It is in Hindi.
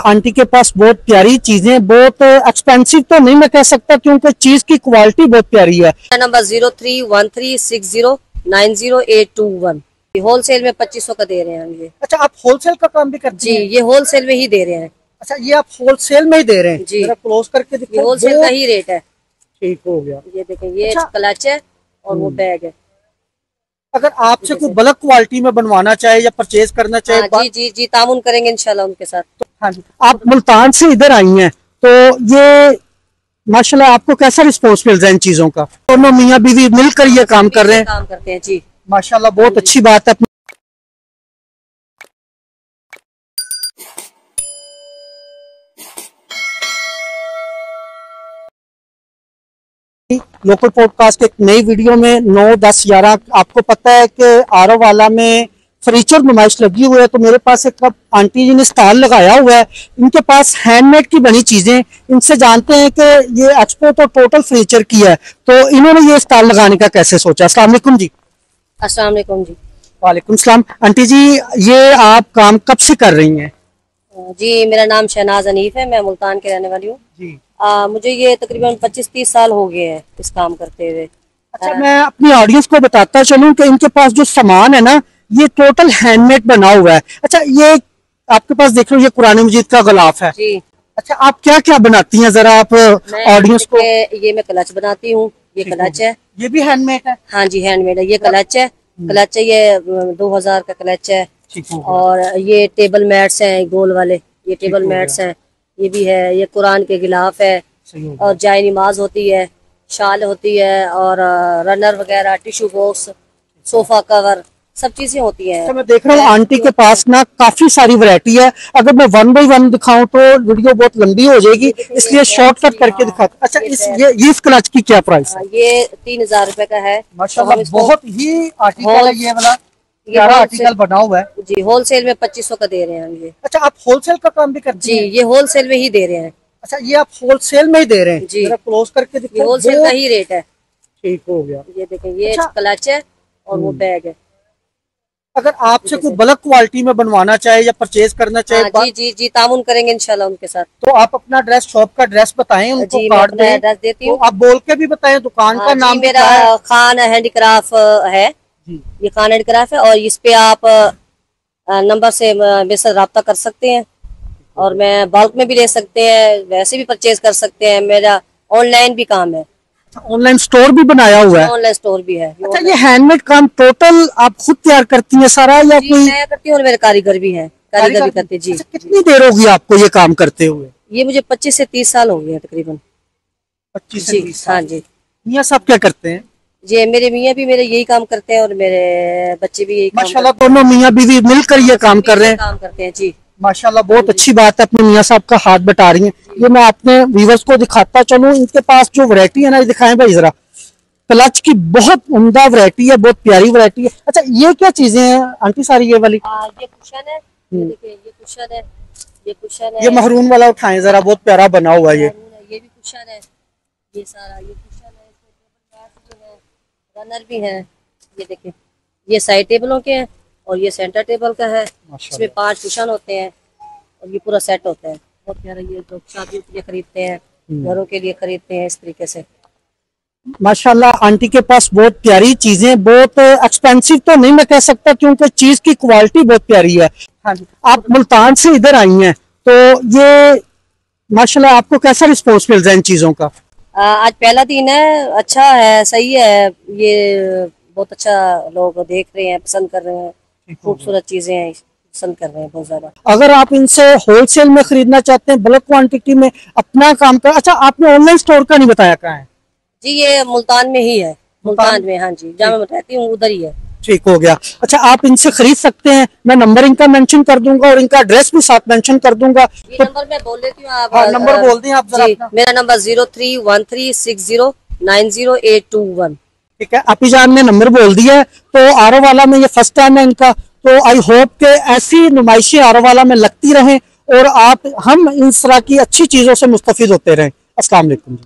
आंटी के पास बहुत प्यारी चीजें, बहुत एक्सपेंसिव तो नहीं मैं कह सकता क्योंकि चीज की क्वालिटी बहुत प्यारी है। नंबर 031360908121। होलसेल में 2500 का दे रहे हैं ये। अच्छा, आप होलसेल का काम भी करती हैं? जी, ये होलसेल में ही दे रहे हैं। अच्छा, ये आप होलसेल में ही दे रहे हैं? जी, क्लोज करके दिखाओ। होलसेल का ही रेट है। ठीक हो गया। ये देखें, ये अच्छा, क्लच है और वो बैग है। अगर आपसे कोई बल्क क्वालिटी में बनवाना चाहे या परचेज करना चाहे, हाँ, जी तामुन करेंगे इंशाल्लाह उनके साथ। तो हाँ जी, आप मुल्तान से इधर आई हैं तो ये माशाल्लाह आपको कैसा रिस्पॉन्स मिल रहा है इन चीजों का? दोनों मियाँ बीवी मिलकर ये काम कर रहे हैं? काम करते हैं जी, माशाल्लाह बहुत अच्छी बात है। लोकल पॉडकास्ट के एक नई वीडियो में 9, 10, 11 आपको पता है कि आरव वाला में फर्नीचर नुमाइश लगी हुई है, तो मेरे पास एक आंटी जी ने स्टॉल लगाया हुआ है। इनके पास हैंडमेड की बनी चीजें, इनसे जानते हैं कि ये एक्सपो तो टोटल फर्नीचर की है, तो इन्होंने ये स्टॉल लगाने का कैसे सोचा? अस्सलाम वालेकुम जी। अस्सलाम वालेकुम जी। वालेकुम सलाम। आंटी जी, ये आप काम कब से कर रही हैं? जी, मेरा नाम शहनाज हनीफ है, मैं मुल्तान के रहने वाली हूँ जी। मुझे ये तकरीबन 25-30 साल हो गए हैं इस काम करते हुए। अच्छा, मैं अपनी ऑडियंस को बताता चलूं कि इनके पास जो सामान है ना, ये टोटल हैंडमेड बना हुआ है। अच्छा, ये आपके पास देख लो, ये कुरान मजीद का गलाफ है जी। अच्छा, आप क्या क्या बनाती हैं, जरा आप ऑडियंस को? ये मैं क्लच बनाती हूँ, ये क्लच है। ये भी हैंडमेड है? हाँ जी, हैंडमेड है। ये क्लच है, क्लच है, ये 2000 का क्लच है। और ये टेबल मैट्स हैं गोल वाले, ये टेबल मैट्स हैं, ये भी है। ये कुरान के गिलाफ है और जाय नमाज होती है, शाल होती है, और रनर वगैरह, टिश्यू बॉक्स, सोफा कवर, सब चीजें होती हैं। तो मैं देख रहा हूँ आंटी के पास ना काफी सारी वैरायटी है। अगर मैं 1 बाय 1 दिखाऊं तो वीडियो बहुत लंबी हो जाएगी, इसलिए शॉर्टकट करके दिखाता। अच्छा, ये इस क्लच की क्या प्राइस है? ये 3000 रुपए का है। माशाल्लाह बहुत ही आर्टिकल है ये वाला, प्यारा आर्टिकल बना हुआ है जी। होलसेल में 2500 का दे रहे हैं ये। अच्छा, आप होलसेल का काम भी करती हैं? जी, ये होलसेल में ही दे रहे हैं। अच्छा, ये आप होलसेल में ही दे रहे हैं जी? क्लोज करके दिखाओ। होलसेल का ही रेट है। ठीक हो गया। ये देखें, ये क्लच है और वो बैग है। अगर आपसे कोई बल्क क्वालिटी में बनवाना चाहे या परचेज करना चाहे, जी तामुन करेंगे इंशाल्लाह उनके साथ। तो आप अपना एड्रेस, शॉप का एड्रेस बताएं उनको। जी, कार्ड मैं एड्रेस देती हूँ। तो आप बोल के भी बताएं दुकान का नाम। मेरा खान हैंडीक्राफ्ट है जी। ये खान हैंडीक्राफ्ट है, और इस पे आप नंबर से मेरे साथ रब्ता कर सकते हैं, और मैं बल्क में भी ले सकते हैं, वैसे भी परचेज कर सकते हैं। मेरा ऑनलाइन भी काम है। ऑनलाइन स्टोर भी बनाया हुआ है? ऑनलाइन स्टोर भी है। अच्छा, ये हैंडमेड काम टोटल आप खुद तैयार करती हैं सारा, या कोई? मैं करती हूँ और मेरे कारीगर भी हैं, कारीगर भी करते हैं जी। अच्छा, कितनी देर होगी आपको ये काम करते हुए? ये मुझे 25 से 30 साल हो गए तकरीबन। 25 से 30 साल? हाँ जी। मियाँ साहब क्या करते हैं? जी, मेरे मियाँ भी मेरे यही काम करते हैं और मेरे बच्चे भी यही काम। माशाल्लाह दोनों मियाँ बीवी मिलकर ये काम कर रहे हैं? काम करते हैं जी। माशाल्लाह बहुत अच्छी बात है, अपने मियाँ साहब का हाथ बटा रही हैं। ये मैं अपने व्यूअर्स को दिखाता चलूं, इनके पास जो वैरायटी है ना, ये दिखाएं भाई जरा। क्लच की बहुत उम्दा वैरायटी है, बहुत प्यारी वैरायटी है। अच्छा, ये क्या चीजें हैं आंटी सारी? ये वाली ये कुशन है, ये देखिए, ये कुशन है, ये कुशन है। ये महरून वाला उठाएं जरा, बहुत प्यारा बना हुआ है ये भी कुशन है, ये सारा ये कुशन है, रनर भी है। ये देखिए, ये साइड टेबलों के हैं और ये सेंटर टेबल का है। इसमें 5 कुशन होते हैं और ये पूरा सेट होता है। बहुत प्यारा, ये लोग शादियों के लिए खरीदते हैं, घरों के लिए खरीदते हैं, इस तरीके से। माशाल्लाह आंटी के पास बहुत प्यारी चीजें, बहुत एक्सपेंसिव तो नहीं मैं कह सकता क्योंकि चीज की क्वालिटी बहुत प्यारी है। हाँ जी, आप मुल्तान से इधर आई हैं तो ये माशाल्लाह आपको कैसा रिस्पॉन्स मिल रहा है इन चीजों का? आज पहला दिन है, अच्छा है, सही है। ये बहुत अच्छा लोग देख रहे हैं, पसंद कर रहे हैं, खूबसूरत चीजें हैं, पसंद कर रहे हैं बहुत ज्यादा। अगर आप इनसे होलसेल में खरीदना चाहते हैं, बल्क क्वांटिटी में अपना काम कर। अच्छा, आपने ऑनलाइन स्टोर का नहीं बताया कहाँ है? जी, ये मुल्तान में ही है, मुल्तान में। हाँ जी, जहाँ मैं रहती हूँ उधर ही है। ठीक हो गया। अच्छा, आप इनसे खरीद सकते हैं, मैं नंबर इनका मेंशन कर दूंगा और इनका एड्रेस भी साथ मेंशन कर दूंगा। ये नंबर मैं बोल देती हूँ, आप नंबर बोल दें आप जरा अपना। मेरा नंबर 031360908121। ठीक है, आपी जान ने नंबर बोल दिया है। तो आरो वाला में ये फर्स्ट टाइम है इनका, तो आई होप के ऐसी नुमाइशें आरो वाला में लगती रहें और हम इन तरह की अच्छी चीजों से मुस्तफिद होते रहें। अस्सलाम वालेकुम।